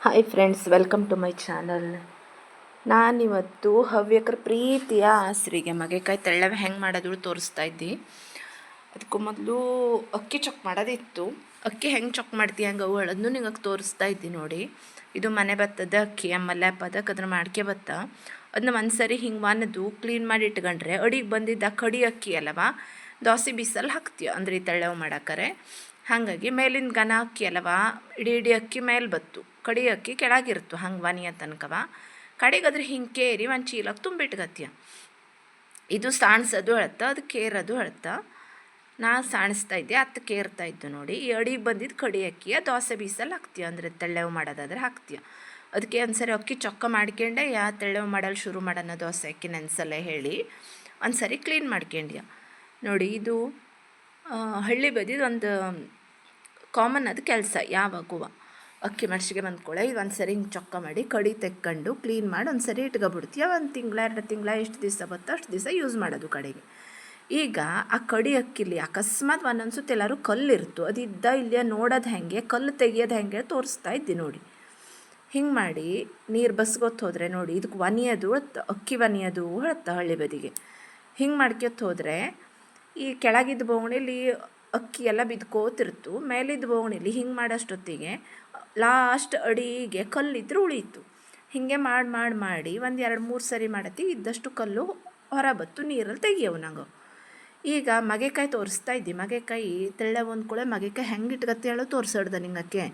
Hi friends, welcome to my channel. ನಾನಿವತ್ತು ಹವ್ಯಕರ ಪ್ರೀತಿಯ ಆಸರಿಗೆ ಮಗೆಕಾಯಿ ತೆಳ್ಳವೆ ಹೆಂಗೆ ಮಾಡೋದು ತೋರಿಸ್ತಾ ಇದ್ದಿ. ಅದಕ್ಕೂ ಮೊದಲು ಅಕ್ಕಿ ಚೊಕ್ ಮಾಡೋದಿತ್ತು. ಅಕ್ಕಿ ಹೆಂಗೆ ಚೊಕ್ ಮಾಡ್ತೀವಿ ಹಂಗೆ ಅವು ಹೇಳೋದು ನಿಮಗೆ ತೋರಿಸ್ತಾ ಇದ್ದಿ ನೋಡಿ. ಇದು ಮನೆ ಭತ್ತದ ಅಕ್ಕಿ ಆಮೇಲೆ ಪದಕ್ಕೆ ಅದ್ರ ಮಾಡ್ಕೆ ಭತ್ತ. ಅದನ್ನ ಒಂದು ಸರಿ ಹಿಂಗೆ ಒಣದು ಕ್ಲೀನ್ ಮಾಡಿ ಇಟ್ಕೊಂಡ್ರೆ ಅಡಿಗೆ ಬಂದಿದ್ದ ಕಡಿ ಅಕ್ಕಿ ಅಲ್ಲವ ದೋಸೆ ಬೀಸಲ್ಲಿ ಹಾಕ್ತೀವಿ ಅಂದರೆ ಈ ತೆಳ್ಳವೆ ಮಾಡಾಕರೆ. ಹಾಗಾಗಿ ಮೇಲಿನ ಗನ ಅಕ್ಕಿ ಅಲ್ಲವ ಇಡೀ ಇಡೀ ಅಕ್ಕಿ ಮೇಲೆ ಬತ್ತು, ಕಡಿ ಅಕ್ಕಿ ಕೆಳಗಿರ್ತು ಹಂಗೆ ವನಿಯ ತನಕವ ಕಡೆಗದ್ರೆ ಹಿಂಗೆ ಕೇರಿ ಒಂದು ಚೀಲಕ್ಕೆ ತುಂಬಿಟ್ಗತ್ಯ. ಇದು ಸಾಣಿಸೋದು ಹೇಳ್ತ, ಅದು ಕೇರೋದು ಹೇಳ್ತ. ನಾ ಸಾಣಿಸ್ತಾ ಇದ್ದೆ, ಅತ್ತ ಕೇರ್ತಾ ಇದ್ದು ನೋಡಿ. ಈ ಅಡಿಗೆ ಬಂದಿದ್ದು ಕಡಿ ಅಕ್ಕಿಯ ದೋಸೆ ಬೀಸಲ್ಲಿ ಹಾಕ್ತೀಯ ಅಂದರೆ ತೆಳ್ಳವು ಮಾಡೋದಾದ್ರೆ ಹಾಕ್ತೀಯ. ಅದಕ್ಕೆ ಒಂದು ಸರಿ ಅಕ್ಕಿ ಚೊಕ್ಕ ಮಾಡ್ಕೊಂಡೆ ತೆಳ್ಳವು ಮಾಡಲು ಶುರು ಮಾಡೋಣ ದೋಸೆ ಅಕ್ಕಿ ನೆನೆಸಲ್ಲ ಹೇಳಿ ಒಂದು ಸರಿ ಕ್ಲೀನ್ ಮಾಡ್ಕೊಂಡ್ಯ ನೋಡಿ. ಇದು ಹಳ್ಳಿ ಬದಿದು ಒಂದು ಕಾಮನ್ ಅದು ಕೆಲಸ ಯಾವಾಗುವ ಅಕ್ಕಿ ಮಡ್ಸಿಗೆ ಬಂದ್ಕೊಳ್ಳೆ ಇದು ಒಂದು ಸರಿ ಹಿಂಗೆ ಚೊಕ್ಕ ಮಾಡಿ ಕಡಿ ತೆಕ್ಕೊಂಡು ಕ್ಲೀನ್ ಮಾಡಿ ಒಂದು ಸರಿ ಇಟ್ಕೊಬಿಡ್ತೀಯ. ಒಂದು ತಿಂಗಳ 2 ತಿಂಗಳ ಎಷ್ಟು ದಿವಸ ಬತ್ತೋ ಅಷ್ಟು ದಿವಸ ಯೂಸ್ ಮಾಡೋದು ಕಡೆಗೆ. ಈಗ ಆ ಕಡಿ ಅಕ್ಕಿಲಿ ಅಕಸ್ಮಾತ್ ಒಂದೊಂದು ಸುತ್ತ ಎಲ್ಲರೂ ಕಲ್ಲಿರ್ತು, ಅದು ಇದ್ದ ಇಲ್ಲಿಯ ನೋಡೋದು ಹೆಂಗೆ ಕಲ್ಲು ತೆಗಿಯೋದು ಹೆಂಗೆ ತೋರಿಸ್ತಾ ಇದ್ದಿ ನೋಡಿ. ಹಿಂಗೆ ಮಾಡಿ ನೀರು ಬಸ್ಗೊತ್ತು ಹೋದರೆ ನೋಡಿ ಇದಕ್ಕೆ ಒನಿಯೋದು ಅಕ್ಕಿ ಒನಿಯೋದು ಹೇಳುತ್ತೆ ಹಳ್ಳಿ ಬದಿಗೆ. ಹಿಂಗೆ ಮಾಡ್ಕೊತ ಹೋದರೆ ಈ ಕೆಳಗಿದ್ದ ಬೋಗಣಿಲಿ ಅಕ್ಕಿ ಎಲ್ಲ ಬಿದ್ಕೋತಿರ್ತು, ಮೇಲಿದ್ದ ಬೋಗಣಿಲಿ ಹಿಂಗೆ ಮಾಡೋಷ್ಟೊತ್ತಿಗೆ ಲಾಸ್ಟ್ ಅಡಿಗೆ ಕಲ್ಲಿದ್ರೆ ಉಳೀತು. ಹೀಗೆ ಮಾಡಿ ಮಾಡಿ ಮಾಡಿ ಒಂದು 2-3 ಸರಿ ಮಾಡತ್ತಿ ಇದ್ದಷ್ಟು ಕಲ್ಲು ಹೊರ ಬತ್ತು ನೀರಲ್ಲಿ ತೆಗಿಯವು ನಂಗೆ. ಈಗ ಮಗೆಕಾಯಿ ತೋರಿಸ್ತಾ ಇದ್ದಿ. ಮಗೆಕಾಯಿ ತೆಳ್ಳೆ ಒಂದ್ಕೊಳೆ ಮಗೆಕಾಯಿ ಹೆಂಗೆ ಇಟ್ಕತ್ತೆ ಹೇಳೋ ತೋರಿಸ್ದೆ ನಿಂಗಕ್ಕೆ.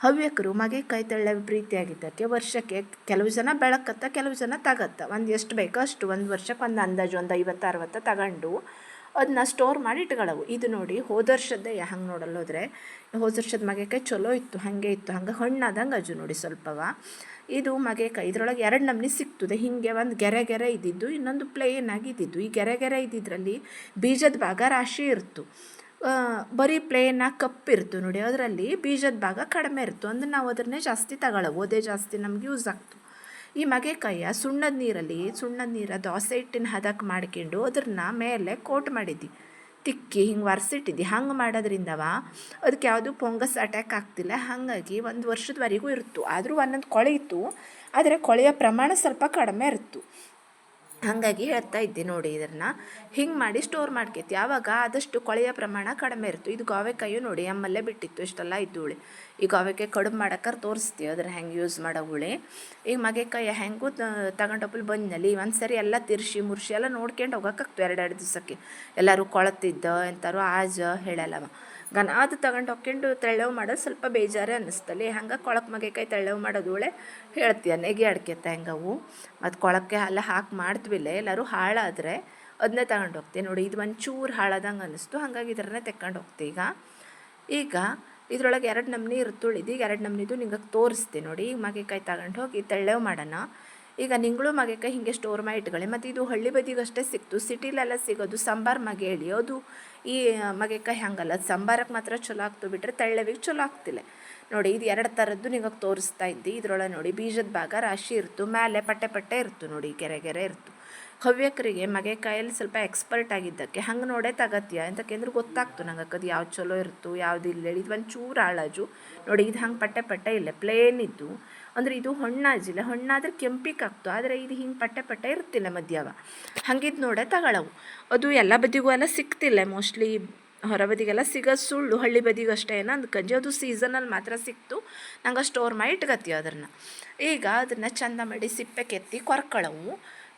ಹವ್ಯಕರು ಮಗೆಕಾಯಿ ತೆಳ್ಳೆ ಪ್ರೀತಿಯಾಗಿದ್ದಕ್ಕೆ ವರ್ಷಕ್ಕೆ ಕೆಲವು ಜನ ಬೆಳಕತ್ತ, ಕೆಲವು ಜನ ತಗತ್ತ. ಒಂದು ಎಷ್ಟು ಬೇಕೋ ಅಷ್ಟು ಒಂದು ವರ್ಷಕ್ಕೆ ಒಂದು ಅಂದಾಜು ಒಂದು 50-60 ತಗೊಂಡು ಅದನ್ನ ಸ್ಟೋರ್ ಮಾಡಿ ಇಟ್ಕೊಳ್ಳವು. ಇದು ನೋಡಿ ಹೋದ ವರ್ಷದ್ದೇ ಹಂಗೆ ನೋಡಲ್ಲೋದ್ರೆ ಹೋದ ವರ್ಷದ ಮಗೆಕಾಯಿ ಚಲೋ ಇತ್ತು, ಹಾಗೆ ಇತ್ತು, ಹಂಗೆ ಹಣ್ಣಾದಂಗೆ ಅಜು ನೋಡಿ ಸ್ವಲ್ಪವ. ಇದು ಮಗೆಕಾಯಿ ಇದರೊಳಗೆ 2 ನಮೂನಿ ಸಿಗ್ತದೆ. ಹೀಗೆ ಒಂದು ಗೆರೆ ಇದ್ದಿದ್ದು, ಇನ್ನೊಂದು ಪ್ಲೇನ್ ಆಗಿ ಇದ್ದಿದ್ದು. ಈ ಗೆರೆ ಇದ್ದಿದ್ರಲ್ಲಿ ಬೀಜದ ಭಾಗ ರಾಶಿ ಇರ್ತು, ಬರೀ ಪ್ಲೇನಾಗಿ ಕಪ್ಪಿರ್ತು ನೋಡಿ. ಅದರಲ್ಲಿ ಬೀಜದ ಭಾಗ ಕಡಿಮೆ ಇರ್ತು ಅಂದ್ರೆ ನಾವು ಅದನ್ನೇ ಜಾಸ್ತಿ ತಗೊಳ್ಳವು, ಅದೇ ಜಾಸ್ತಿ ನಮ್ಗೆ ಯೂಸ್ ಆಗ್ತು. ಈ ಮಗೆಕಾಯಿಯ ಸುಣ್ಣದ ನೀರ ದೋಸೆ ಹಿಟ್ಟಿನ ಹದಕ್ಕೆ ಮಾಡ್ಕೊಂಡು ಅದ್ರನ್ನ ಮೇಲೆ ಕೋಟ್ ಮಾಡಿದ್ದಿ, ತಿಕ್ಕಿ ಹಿಂಗೆ ಒರೆಸಿಟ್ಟಿದ್ದಿ. ಹಂಗೆ ಮಾಡೋದ್ರಿಂದವ ಅದಕ್ಕೆ ಯಾವುದು ಫಂಗಸ್ ಅಟ್ಯಾಕ್ ಆಗ್ತಿಲ್ಲ. ಹಾಗಾಗಿ 1 ವರ್ಷದವರೆಗೂ ಇರ್ತು. ಆದರೂ ಒಂದೊಂದು ಕೊಳೆಯಿತು, ಆದರೆ ಕೊಳೆಯ ಪ್ರಮಾಣ ಸ್ವಲ್ಪ ಕಡಿಮೆ ಇರ್ತು. ಹಾಗಾಗಿ ಹೇಳ್ತಾ ಇದ್ದೆ ನೋಡಿ. ಇದನ್ನು ಹಿಂಗೆ ಮಾಡಿ ಸ್ಟೋರ್ ಮಾಡ್ಕೈತಿ. ಆವಾಗ ಆದಷ್ಟು ಕೊಳೆಯ ಪ್ರಮಾಣ ಕಡಿಮೆ ಇರ್ತು. ಇದು ಗಾವೆಕಾಯಿಯು ನೋಡಿ ಎಮ್ಮಲ್ಲೇ ಬಿಟ್ಟಿತ್ತು, ಇಷ್ಟೆಲ್ಲ ಇದ್ದು ಹುಳಿ. ಈ ಗಾವೆಕಾಯಿ ಕಡುಬು ಮಾಡೋಕ್ಕಾರೆ ತೋರಿಸ್ತೀವಿ ಅದನ್ನು ಹೆಂಗೆ ಯೂಸ್ ಮಾಡೋ ಹುಳಿ. ಈಗ ಮಗೆಕಾಯಿ ಹೆಂಗೂ ತಗೊಂಡೊಪ್ಪಲು ಬಂದಲ್ಲಿ ಒಂದು ಸರಿ ಎಲ್ಲ ತಿರ್ಸಿ ಮುರ್ಸಿ ಎಲ್ಲ ನೋಡ್ಕೊಂಡು ಹೋಗೋಕ್ಕಾಗ್ತು 2 ದಿವಸಕ್ಕೆ. ಎಲ್ಲರೂ ಕೊಳತಿದ್ದ ಎಂತಾರು ಆಜ ಹೇಳಲ್ಲವ ಅದು ತಗೊಂಡು ಹೊಕ್ಕೊಂಡು ತೆಳ್ಳವು ಮಾಡೋದು ಸ್ವಲ್ಪ ಬೇಜಾರೇ ಅನ್ನಿಸ್ತಲ್ಲಿ. ಹಂಗೆ ಕೊಳಕ್ಕೆ ಮಗೆಕಾಯಿ ತೆಳ್ಳವು ಮಾಡೋದು ಒಳ್ಳೆ ಹೇಳ್ತೀಯ ನೆಗೆ ಅಡ್ಕೆತ್ತ ಹೆಂಗವು. ಮತ್ತು ಕೊಳಕ್ಕೆ ಎಲ್ಲ ಹಾಕಿ ಮಾಡ್ತೀವಿಲ್ಲ, ಎಲ್ಲರೂ ಹಾಳಾದರೆ ಅದನ್ನೇ ತಗೊಂಡು ಹೋಗ್ತೀವಿ ನೋಡಿ. ಇದು ಒಂಚೂರು ಹಾಳಾದಂಗೆ ಅನ್ನಿಸ್ತು, ಹಾಗಾಗಿ ಇದರನ್ನೇ ತೆಕ್ಕೊಂಡು ಹೋಗ್ತೀವಿ. ಈಗ ಇದರೊಳಗೆ 2 ನಮೂನಿ ಇರ್ತುಳಿದು. ಈಗ 2 ನಮೂನಿದು ನಿಂಗೆ ತೋರಿಸ್ತೀನಿ ನೋಡಿ. ಈಗ ಮಗೆಕಾಯಿ ತಗೊಂಡು ಹೋಗಿ ತೆಳ್ಳವು ಮಾಡೋಣ. ಈಗ ನಿಂಗಳು ಮಗೆಕಾಯಿ ಹೀಗೆ ಸ್ಟೋರ್ ಮಾಡಿ ಇಟ್ಕೊಳ್ಳಿ. ಮತ್ತು ಇದು ಹಳ್ಳಿ ಬದಿಗಷ್ಟೇ ಸಿಕ್ತು, ಸಿಟಿಲೆಲ್ಲ ಸಿಗೋದು ಸಾಂಬಾರು ಮಗೇಳಿ. ಅದು ಈ ಮಗೆಕಾಯಿ ಹಂಗಲ್ಲ, ಅದು ಸಾಂಬಾರಕ್ಕೆ ಮಾತ್ರ ಚಲೋ ಆಗ್ತು, ಬಿಟ್ಟರೆ ತೆಳ್ಳವಿಗೆ ಚಲೋ ಆಗ್ತಿಲ್ಲ ನೋಡಿ. ಇದು 2 ಥರದ್ದು ನಿಮಗೆ ತೋರಿಸ್ತಾ ಇದ್ದಿ. ಇದರೊಳಗೆ ನೋಡಿ ಬೀಜದ ಭಾಗ ರಾಶಿ ಇರ್ತು, ಮೇಲೆ ಪಟ್ಟೆ ಇರ್ತು ನೋಡಿ, ಗೆರೆ ಇರ್ತು. ಹವ್ಯಕರಿಗೆ ಮಗೆಕಾಯಲ್ಲಿ ಸ್ವಲ್ಪ ಎಕ್ಸ್ಪರ್ಟ್ ಆಗಿದ್ದಕ್ಕೆ ಹಂಗೆ ನೋಡೇ ತಗತ್ಯ ಅಂತಕೆಂದ್ರೆ ಗೊತ್ತಾಗ್ತು ನಂಗೆ ಅದು ಯಾವ್ದು ಚಲೋ ಇರ್ತು ಯಾವ್ದು ಇಲ್ಲ ಹೇಳಿ. ಇದು ಒಂಚೂರು ಹಾಳಾಜು ನೋಡಿ. ಇದು ಹಂಗೆ ಪಟ್ಟೆ ಇಲ್ಲ, ಪ್ಲೇನ್ ಇದ್ದು ಅಂದರೆ ಇದು ಹಣ್ಣಾಜಿಲ್ಲ. ಹಣ್ಣಾದ್ರೆ ಕೆಂಪಿಗಾಗ್ತು, ಆದರೆ ಇದು ಹಿಂಗೆ ಪಟ್ಟೆ ಇರ್ತಿಲ್ಲ ಮದ್ಯವ. ಹಂಗಿದ್ದು ನೋಡೇ ತಗೊಳ್ಳವು. ಅದು ಎಲ್ಲ ಬದಿಗೂ ಎಲ್ಲ ಸಿಗ್ತಿಲ್ಲ, ಮೋಸ್ಟ್ಲಿ ಹೊರ ಬದಿಗೆಲ್ಲ ಸಿಗೋದು ಸುಳ್ಳು, ಹಳ್ಳಿ ಬದಿಗೂ ಅಷ್ಟೇ ಏನೋ ಅಂದ್ಕಂಜಿ. ಅದು ಸೀಸನಲ್ಲಿ ಮಾತ್ರ ಸಿಕ್ತು, ನಂಗೆ ಸ್ಟೋರ್ ಮಾಡಿ ಇಟ್ಕತ್ತೀವಿ ಅದನ್ನು. ಈಗ ಅದನ್ನು ಚಂದ ಮಾಡಿ ಸಿಪ್ಪೆ ಕೆತ್ತಿ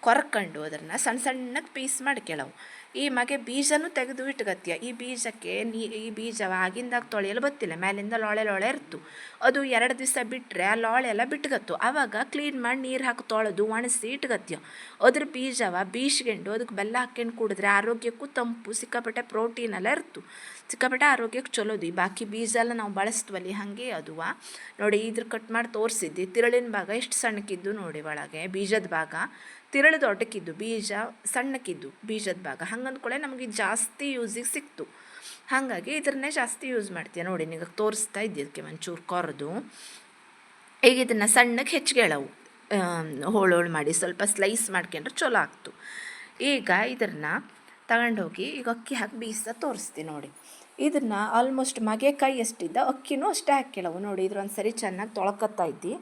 ಕೊರ್ಕೊಂಡು ಅದನ್ನು ಸಣ್ಣಗೆ ಪೀಸ್ ಮಾಡ್ಕೊಳ್ಳವು. ಈ ಬೀಜನೂ ತೆಗೆದು ಇಟ್ಕತ್ತೀಯ. ಈ ಬೀಜಕ್ಕೆ ಈ ಬೀಜವ ಆಗಿಂದಾಗ ತೊಳೆಯಲು ಬತ್ತಿಲ್ಲ, ಮೇಲಿಂದ ಲೋಳೆ ಇರ್ತು. ಅದು 2 ದಿವಸ ಬಿಟ್ಟರೆ ಆ ಲೋಳೆ ಎಲ್ಲ ಬಿಟ್ಕತ್ತು. ಆವಾಗ ಕ್ಲೀನ್ ಮಾಡಿ ನೀರು ಹಾಕಿ ತೊಳೆದು ಒಣಸಿ ಇಟ್ಕತ್ತೀಯ. ಅದ್ರ ಬೀಜವ ಬೀಸ್ಕೊಂಡು ಅದಕ್ಕೆ ಬೆಲ್ಲ ಹಾಕ್ಕೊಂಡು ಕುಡಿದ್ರೆ ಆರೋಗ್ಯಕ್ಕೂ ತಂಪು, ಸಿಕ್ಕಾಪಟ್ಟೆ ಪ್ರೋಟೀನ್ ಎಲ್ಲ ಇರ್ತು, ಸಿಕ್ಕಾಪಟ್ಟೆ ಆರೋಗ್ಯಕ್ಕೆ ಚಲೋದು. ಈ ಬಾಕಿ ಬೀಜ ಎಲ್ಲ ನಾವು ಬಳಸ್ತೀವಲ್ಲಿ ಹಾಗೆ ಅದುವ ನೋಡಿ. ಇದ್ರ ಕಟ್ ಮಾಡಿ ತೋರಿಸಿದ್ದಿ. ತಿರಳಿನ ಭಾಗ ಎಷ್ಟು ಸಣ್ಣಕ್ಕಿದ್ದು ನೋಡಿ, ಒಳಗೆ ಬೀಜದ ಭಾಗ ತಿರಳು ದೊಡ್ಡಕ್ಕಿದ್ದು, ಬೀಜ ಸಣ್ಣಕ್ಕಿದ್ದು ಬೀಜದ ಭಾಗ. ಹಂಗಂದ್ಕೊಳ್ಳೆ ನಮಗೆ ಜಾಸ್ತಿ ಯೂಸಿಗೆ ಸಿಕ್ತು, ಹಾಗಾಗಿ ಇದನ್ನೇ ಜಾಸ್ತಿ ಯೂಸ್ ಮಾಡ್ತೀಯ ನೋಡಿ. ನಿಮಗೆ ತೋರಿಸ್ತಾ ಇದ್ದಿದ್ದಕ್ಕೆ ಒಂಚೂರು ಕೊರೆದು. ಈಗ ಇದನ್ನು ಸಣ್ಣಕ್ಕೆ ಹೆಚ್ಚಿಗೆಳವು ಹೋಳು ಮಾಡಿ ಸ್ವಲ್ಪ ಸ್ಲೈಸ್ ಮಾಡ್ಕೊಂಡ್ರೆ ಚಲೋ ಆಗ್ತು. ಈಗ ಇದನ್ನು ತಗೊಂಡೋಗಿ ಈಗ ಅಕ್ಕಿ ಹಾಕಿ ಬೀಸ ತೋರಿಸ್ತೀನಿ ನೋಡಿ. ಇದನ್ನು ಆಲ್ಮೋಸ್ಟ್ ಮಗೆಕಾಯಿ ಎಷ್ಟಿದ್ದ ಅಕ್ಕಿನೂ ಅಷ್ಟೇ ಹಾಕ್ಯಳವು ನೋಡಿ. ಇದ್ರೊಂದು ಸರಿ ಚೆನ್ನಾಗಿ ತೊಳ್ಕೊತಾ ಇದ್ದಿ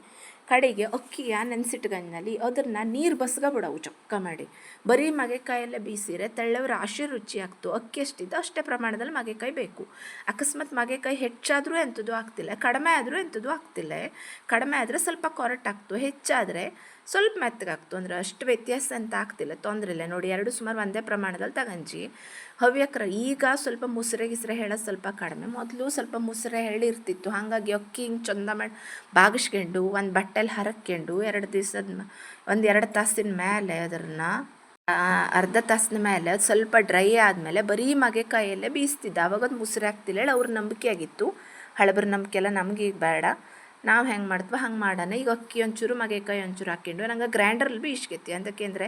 ಕಡೆಗೆ ಅಕ್ಕಿಯ ನೆನೆಸಿಟ್ಗಂಜಲ್ಲಿ ಅದನ್ನು ನೀರು ಬಸ್ಕೊಬಿಡವು ಚೊಕ್ಕ ಮಾಡಿ. ಬರೀ ಮಗೆಕಾಯಲ್ಲೇ ಬೀಸಿರೆ ತೆಳ್ಳವ್ರ ರಾಶಿ ರುಚಿ ಆಗ್ತು. ಅಕ್ಕಿ ಎಷ್ಟಿದ್ದು ಅಷ್ಟೇ ಪ್ರಮಾಣದಲ್ಲಿ ಮಗೆಕಾಯಿ ಬೇಕು. ಅಕಸ್ಮಾತ್ ಮಗೆಕಾಯಿ ಹೆಚ್ಚಾದರೂ ಎಂಥದ್ದು ಆಗ್ತಿಲ್ಲ, ಕಡಿಮೆ ಆದರೂ ಎಂಥದ್ದು ಆಗ್ತಿಲ್ಲ. ಕಡಿಮೆ ಆದರೆ ಸ್ವಲ್ಪ ಕೊರಟ್ ಆಗ್ತು, ಹೆಚ್ಚಾದರೆ ಸ್ವಲ್ಪ ಮೆತ್ತಗಾಗ್ತು. ಅಂದರೆ ಅಷ್ಟು ವ್ಯತ್ಯಾಸ ಅಂತ ಆಗ್ತಿಲ್ಲ, ತೊಂದರೆ ಇಲ್ಲ ನೋಡಿ. ಎರಡು ಸುಮಾರು ಒಂದೇ ಪ್ರಮಾಣದಲ್ಲಿ ತಗಂಜಿ ಹವ್ಯಕ್ರ. ಈಗ ಸ್ವಲ್ಪ ಮುಸ್ರೆ ಗಿಸ್ರೆ ಹೇಳೋದು ಸ್ವಲ್ಪ ಕಡಿಮೆ, ಮೊದಲು ಸ್ವಲ್ಪ ಮುಸ್ರೆ ಹೇಳಿರ್ತಿತ್ತು. ಹಾಗಾಗಿ ಅಕ್ಕಿ ಹಿಂಗೆ ಚಂದ ಮಾಡಿ ಬಾಗಿಸ್ಕೊಂಡು ಒಂದು ಬಟ್ಟೆಲಿ ಹರಕ್ಕೊಂಡು 2 ತಾಸಿನ ಮೇಲೆ ಅದನ್ನು ಅರ್ಧ ತಾಸಿನ ಮೇಲೆ ಅದು ಸ್ವಲ್ಪ ಡ್ರೈ ಆದಮೇಲೆ ಬರೀ ಮಗೆಕಾಯಲ್ಲೇ ಬೀಸ್ತಿದ್ದ. ಆವಾಗ ಅದು ಮುಸ್ರೆ ಆಗ್ತಿಲ್ಲ ಹೇಳಿ ಅವ್ರ ನಂಬಿಕೆ ಆಗಿತ್ತು. ಹಳಬ್ರ ನಂಬಿಕೆ ಎಲ್ಲ ನಮ್ಗೆ ಈಗ ಬೇಡ, ನಾವು ಹೆಂಗೆ ಮಾಡ್ತೀವಿ ಹಂಗೆ ಮಾಡೋಣ. ಈಗ ಅಕ್ಕಿ ಒಂಚೂರು ಮಗೆಕಾಯಿ ಒಂಚೂರು ಹಾಕ್ಕೊಂಡು ನಂಗೆ ಗ್ರೈಂಡರಲ್ಲಿ ಬೀಸ್ಕೈತಿ. ಅಂತಕ್ಕೆಂದರೆ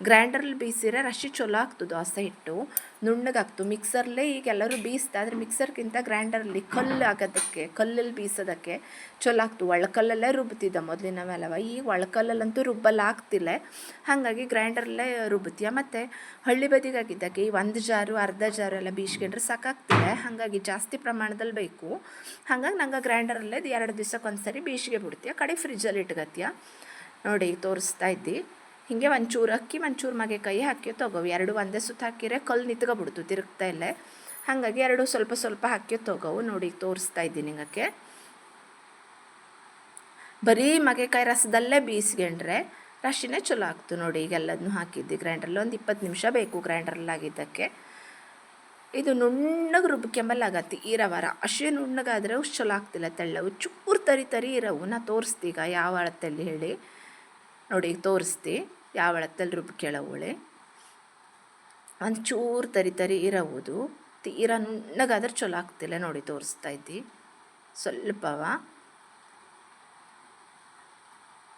ಗ್ರೈಂಡರಲ್ಲಿ ಬೀಸಿದ್ರೆ ರಶಿ ಚಲೋ ಆಗ್ತದೆ. ದೋಸೆ ಹಿಟ್ಟು ನುಣ್ಣಗಾಗ್ತು. ಮಿಕ್ಸರ್ಲೇ ಈಗ ಎಲ್ಲರೂ ಬೀಸ್ತಾ, ಆದರೆ ಮಿಕ್ಸರ್ಗಿಂತ ಗ್ರೈಂಡರಲ್ಲಿ ಕಲ್ಲು ಆಗೋದಕ್ಕೆ, ಕಲ್ಲಲ್ಲಿ ಬೀಸೋದಕ್ಕೆ ಚಲೋ ಆಗ್ತು. ಒಳಕಲ್ಲಲ್ಲೇ ರುಬ್ತಿದ್ದ ಮೊದಲಿನ ಮೇಲವ. ಈಗ ಒಳಕಲ್ಲಲ್ಲಂತೂ ರುಬ್ಬಲ್ಲ ಆಗ್ತಿಲ್ಲ, ಹಾಗಾಗಿ ಗ್ರೈಂಡರಲ್ಲೇ ರುಬ್ತೀಯ. ಮತ್ತು ಹಳ್ಳಿ ಬದಿಗಾಗಿದ್ದಕ್ಕೆ ಈ 1 ಜಾರು ಅರ್ಧ ಜಾರು ಎಲ್ಲ ಬೀಸ್ಕೊಂಡ್ರೆ ಸಾಕಾಗ್ತಿಲ್ಲ, ಹಾಗಾಗಿ ಜಾಸ್ತಿ ಪ್ರಮಾಣದಲ್ಲಿ ಬೇಕು. ಹಾಗಾಗಿ ನಂಗೆ ಗ್ರೈಂಡರಲ್ಲೇ 2 ದಿವ್ಸಕ್ಕೆ ಸರಿ ಬೀಸಿಗೆ ಬಿಡ್ತೀಯ, ಕಡೆ ಫ್ರಿಜ್ಜಲ್ಲಿ ಇಟ್ಕತ್ತೀಯ ನೋಡಿ. ತೋರಿಸ್ತಾ ಇದ್ದಿ ಹೀಗೆ ಒಂಚೂರು ಅಕ್ಕಿ ಒಂಚೂರು ಮಗೆಕಾಯಿ ಹಾಕಿ ತೊಗೋವು. 2 ಒಂದೇ ಸುತ್ತ ಹಾಕಿರೆ ಕಲ್ಲು ನಿತ್ಕೊಬಿಡ್ತು, ತಿರುಗ್ತಾ ಇಲ್ಲೇ. ಹಾಗಾಗಿ 2 ಸ್ವಲ್ಪ ಸ್ವಲ್ಪ ಹಾಕಿ ತೊಗೋವು ನೋಡಿ. ತೋರಿಸ್ತಾ ಇದ್ದೀನಿ ನಿಂಗಕ್ಕೆ. ಬರೀ ಮಗೆಕಾಯಿ ರಸದಲ್ಲೇ ಬೀಸ್ಕೊಂಡ್ರೆ ರಶಿನೇ ಚಲೋ ಆಗ್ತು ನೋಡಿ. ಈಗೆಲ್ಲದನ್ನೂ ಹಾಕಿದ್ದಿ ಗ್ರೈಂಡ್ರಲ್ಲಿ, ಒಂದು 20 ನಿಮಿಷ ಬೇಕು ಗ್ರೈಂಡ್ರಲ್ಲಿ ಆಗಿದ್ದಕ್ಕೆ. ಇದು ನುಣ್ಣಗೆ ರುಬ್ಕೊಂಬಲ್ಲಾಗತ್ತೆ ಈ ರವ. ರಾಶಿ ನುಣ್ಣಗಾದರೆ ಅಷ್ಟು ಚಲೋ ಆಗ್ತಿಲ್ಲ, ತೆಳ್ಳವು ಚೂರು ತರಿ ಇರವು. ನಾ ತೋರಿಸ್ತೀಗ ಯಾವ ಅಳತೆಯಲ್ಲಿ ಹೇಳಿ ನೋಡಿ. ಈಗ ತೋರಿಸ್ತಿ ಯಾವ ಅಳತೆಯಲ್ಲಿ ರುಬ್ಕೊಳ್ಳೋವಳೆ. ಒಂದು ಚೂರು ತರಿ ಇರವುದು, ತೀರಾ ನುಣ್ಣಗಾದ್ರೆ ಚಲೋ ಆಗ್ತಿಲ್ಲ ನೋಡಿ. ತೋರಿಸ್ತಾ ಇದ್ದಿ ಸ್ವಲ್ಪವ.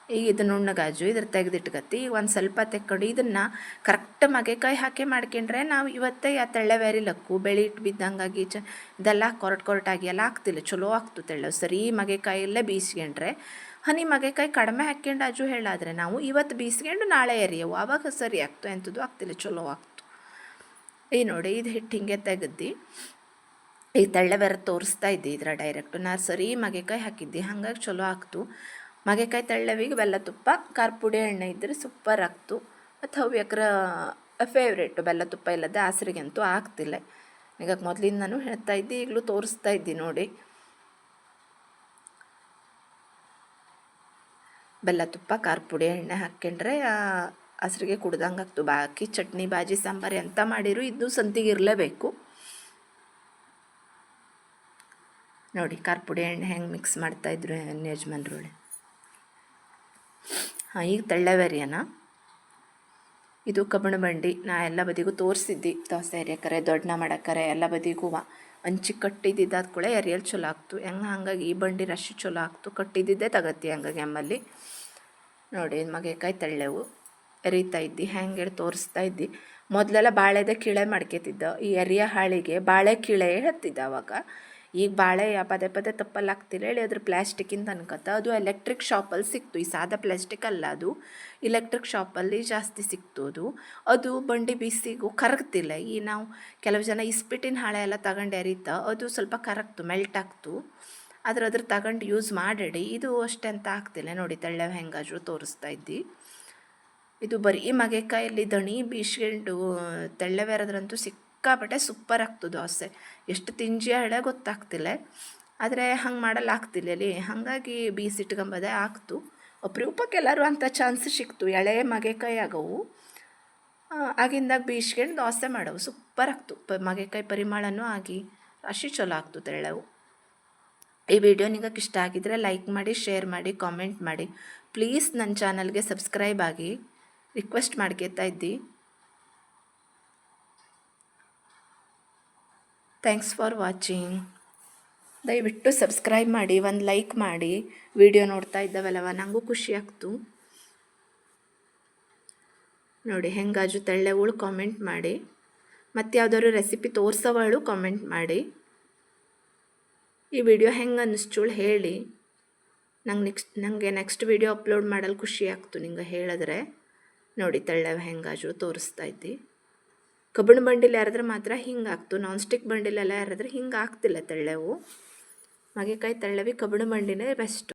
ಈಗ ಇದು ನುಣ್ಣಗಾಜು ಇದ್ರ ತೆಗೆದಿಟ್ಕತ್ತಿ. ಈಗ ಒಂದು ಸ್ವಲ್ಪ ತೆಕ್ಕೊಂಡು ಇದನ್ನು ಕರೆಕ್ಟ್ ಮಗೆಕಾಯಿ ಹಾಕಿ ಮಾಡ್ಕೊಂಡ್ರೆ ನಾವು ಇವತ್ತೇ ಆ ತೆಳ್ಳೆವೇರಿ ಲಕ್ಕು ಬೆಳೆ ಇಟ್ಟು ಬಿದ್ದಂಗಾಗಿ ಇದೆಲ್ಲ ಕೊರಟಾಗಿ ಎಲ್ಲ ಆಗ್ತಿಲ್ಲ, ಚಲೋ ಆಗ್ತು ತೆಳ್ಳು. ಸರಿ ಮಗೆಕಾಯಲ್ಲೇ ಬೀಸ್ಕೊಂಡ್ರೆ ಹನಿ ಮಗೆಕಾಯಿ ಕಡಿಮೆ ಹಾಕ್ಕೊಂಡು ಅಜು ಹೇಳಾದರೆ ನಾವು ಇವತ್ತು ಬೀಸ್ಕೊಂಡು ನಾಳೆ ಎರಿಯವು, ಆವಾಗ ಸರಿ ಆಗ್ತು, ಎಂಥದ್ದು ಆಗ್ತಿಲ್ಲ, ಚಲೋ ಆಗ್ತು. ಈ ನೋಡಿ ಇದು ಹಿಟ್ಟು ಹಿಂಗೆ ತೆಗೆದು ಈ ತೆಳ್ಳೆ ಬೇರೆ ತೋರಿಸ್ತಾ ಇದ್ದೆ ಇದ್ರ ಡೈರೆಕ್ಟು. ನಾ ಸರಿ ಮಗೆಕಾಯಿ ಹಾಕಿದ್ದೆ, ಹಾಗಾಗಿ ಚಲೋ ಆಗ್ತು. ಮಗೆಕಾಯಿ ತೆಳ್ಳವಿಗೆ ಬೆಲ್ಲ ತುಪ್ಪ ಖಾರ ಪುಡಿ ಎಣ್ಣೆ ಇದ್ದರೆ ಸೂಪರ್ ಆಗ್ತು. ಮತ್ತು ಹವ್ಯಕ್ರ ಫೇವ್ರೇಟು ಬೆಲ್ಲ ತುಪ್ಪ ಇಲ್ಲದೆ ಆಸರಿಗಂತೂ ಆಗ್ತಿಲ್ಲ. ಈಗ ಮೊದಲಿಂದನೂ ಹೇಳ್ತಾ ಇದ್ದೆ, ಈಗಲೂ ತೋರಿಸ್ತಾ ಇದ್ದಿ ನೋಡಿ. ಬೆಲ್ಲ ತುಪ್ಪ ಖಾರ ಪುಡಿ ಎಣ್ಣೆ ಹಾಕ್ಕೊಂಡ್ರೆ ಹಸ್ರಿಗೆ ಕುಡ್ದಂಗೆ ಆಗ್ತು. ಬಾಕಿ ಚಟ್ನಿ ಬಾಜಿ ಸಾಂಬಾರು ಎಂತ ಮಾಡಿರು ಇದು ಸಂತಿಗೆ ಇರಲೇಬೇಕು ನೋಡಿ. ಖಾರ ಪುಡಿ ಎಣ್ಣೆ ಹೆಂಗೆ ಮಿಕ್ಸ್ ಮಾಡ್ತಾಯಿದ್ರು ಯಜಮಾನ್ರುಳೆ. ಹಾಂ, ಈಗ ತೆಳ್ಳವೆರಿಯನ ಇದು ಕಬ್ಬಣ ಬಂಡಿ. ನಾ ಎಲ್ಲ ಬದಿಗೂ ತೋರಿಸಿದ್ದಿ ದೋಸೆ ಎರಿಯಕರೆ ದೊಡ್ಡನ ಮಾಡಕ್ಕರೆ ಎಲ್ಲ ಬದಿಗೂ ಹಂಚಿ ಕಟ್ಟಿದ್ದಿದ್ದು ಕೂಡ ಎರಿಯಲ್ ಚಲೋ ಆಗ್ತು. ಹಾಗಾಗಿ ಈ ಬಂಡಿ ರಶ್ ಚಲೋ ಆಗ್ತು. ಕಟ್ಟಿದ್ದಿದ್ದೇ ತಗತ್ತಿ ಹಂಗಾಗಿ ನಮ್ಮಲ್ಲಿ ನೋಡಿ. ಮಗೆಕಾಯಿ ತೆಳ್ಳೆವು ಎರಿತಾ ಇದ್ದಿ, ಹೆಂಗೆ ಹೇಳಿ ತೋರಿಸ್ತಾ ಇದ್ದಿ. ಮೊದಲೆಲ್ಲ ಬಾಳೆದೇ ಕಿಳೆ ಮಾಡ್ಕೊತಿದ್ದ, ಈ ಎರಿಯ ಹಾಳಿಗೆ ಬಾಳೆ ಕಿಳೆ ಹತ್ತಿದ್ದ ಅವಾಗ. ಈಗ ಬಾಳೆ ಪದೇ ತಪ್ಪಲ್ಲಿ ಹಾಕ್ತಿಲ್ಲ ಹೇಳಿ ಅದ್ರ ಪ್ಲ್ಯಾಸ್ಟಿಕ್ಕಿಂದ ಅನ್ಕತ್ತ. ಅದು ಎಲೆಕ್ಟ್ರಿಕ್ ಶಾಪಲ್ಲಿ ಸಿಕ್ತು. ಈ ಸಾದಾ ಪ್ಲಾಸ್ಟಿಕ್ ಅಲ್ಲ, ಅದು ಇಲೆಕ್ಟ್ರಿಕ್ ಶಾಪಲ್ಲಿ ಜಾಸ್ತಿ ಸಿಕ್ತು. ಅದು ಬಂಡಿ ಬಿಸಿಗೂ ಕರಗ್ತಿಲ್ಲ. ಈ ನಾವು ಕೆಲವು ಜನ ಇಸ್ಪಿಟ್ಟಿನ ಹಾಳೆ ಎಲ್ಲ ತಗೊಂಡು ಎರಿತಾ, ಅದು ಸ್ವಲ್ಪ ಕರಗ್ತು, ಮೆಲ್ಟ್ ಆಗ್ತು. ಅದ್ರ ತಗೊಂಡು ಯೂಸ್ ಮಾಡಿ. ಇದು ಅಷ್ಟೇ ಅಂತ ಆಗ್ತಿಲ್ಲ ನೋಡಿ. ತೆಳ್ಳೆವು ಹೆಂಗಾದ್ರು ತೋರಿಸ್ತಾ ಇದ್ದಿ. ಇದು ಬರೀ ಮಗೆಕಾಯಲ್ಲಿ ದಣಿ ಬೀಸ್ಕೊಂಡು ತೆಳ್ಳೆವೇರದ್ರಂತೂ ಸಿಕ್ಕಾಪಟ್ಟೆ ಸೂಪರ್ ಆಗ್ತದೆ ದೋಸೆ. ಎಷ್ಟು ತಿಂಜಿ ಹಳೆ ಗೊತ್ತಾಗ್ತಿಲ್ಲ, ಆದರೆ ಹಂಗೆ ಮಾಡಲ್ಲ ಆಗ್ತಿಲ್ಲ ಅಲ್ಲಿ. ಹಾಗಾಗಿ ಬೀಸಿಟ್ಕೊಂಬದೇ ಆಗ್ತು. ಅಪರೂಪಕ್ಕೆ ಎಲ್ಲರೂ ಅಂಥ ಚಾನ್ಸ್ ಸಿಕ್ತು. ಎಳೆ ಮಗೆಕಾಯಿ ಆಗವು ಆಗಿಂದಾಗ ಬೀಸ್ಕೊಂಡು ದೋಸೆ ಮಾಡವು ಸೂಪರ್ ಆಗ್ತು. ಮಗೆಕಾಯಿ ಪರಿಮಳನೂ ಆಗಿ ರಾಶಿ ಚಲೋ ಆಗ್ತು ತೆಳ್ಳವು. ಈ ವಿಡಿಯೋ ನಿಮಗೆ ಇಷ್ಟ ಆಗಿದ್ರೆ ಲೈಕ್ ಮಾಡಿ, ಶೇರ್ ಮಾಡಿ, ಕಾಮೆಂಟ್ ಮಾಡಿ. ಪ್ಲೀಸ್ ನನ್ನ ಚಾನಲ್ಗೆ ಸಬ್ಸ್ಕ್ರೈಬ್ ಆಗಿ ರಿಕ್ವೆಸ್ಟ್ ಮಾಡ್ಕೊತಾ ಇದ್ದಿ. Thanks for watching. ದಯವಿಟ್ಟು ಸಬ್ಸ್ಕ್ರೈಬ್ ಮಾಡಿ, ಒಂದು ಲೈಕ್ ಮಾಡಿ. ವಿಡಿಯೋ ನೋಡ್ತಾ ಇದ್ದಾವಲ್ಲವ ನನಗೂ ಖುಷಿ ಆಗ್ತು ನೋಡಿ. ಹೆಂಗಾಜು ತೆಳ್ಳೆವಳು ಕಾಮೆಂಟ್ ಮಾಡಿ. ಮತ್ತು ಯಾವ್ದಾದ್ರು ರೆಸಿಪಿ ತೋರಿಸೋವಳು ಕಾಮೆಂಟ್ ಮಾಡಿ. ಈ ವಿಡಿಯೋ ಹೆಂಗೆ ಅನ್ನಿಸ್ಚೋಳು ಹೇಳಿ. ನನಗೆ ನೆಕ್ಸ್ಟ್ ವಿಡಿಯೋ ಅಪ್ಲೋಡ್ ಮಾಡಲು ಖುಷಿ ಆಗ್ತು ನಿಂಗೆ ಹೇಳಿದ್ರೆ ನೋಡಿ. ತೆಳ್ಳೆವ ಹೆಂಗಾಜು ತೋರಿಸ್ತಾ ಇದ್ದಿ. ಕಬ್ಬಣ ಬಂಡಿಲಿ ಯಾರಾದ್ರೆ ಮಾತ್ರ ಹಿಂಗೆ ಆಗ್ತು, ನಾನ್ ಸ್ಟಿಕ್ ಬಂಡಿಲೆಲ್ಲ ಯಾರಾದ್ರೆ ಹಿಂಗೆ ಆಗ್ತಿಲ್ಲ ತೆಳ್ಳವು. ಮಾಗೆಕಾಯಿ ತೆಳ್ಳವಿ ಕಬ್ಬಣ ಬಂಡಿನೇ ಬೆಸ್ಟ್.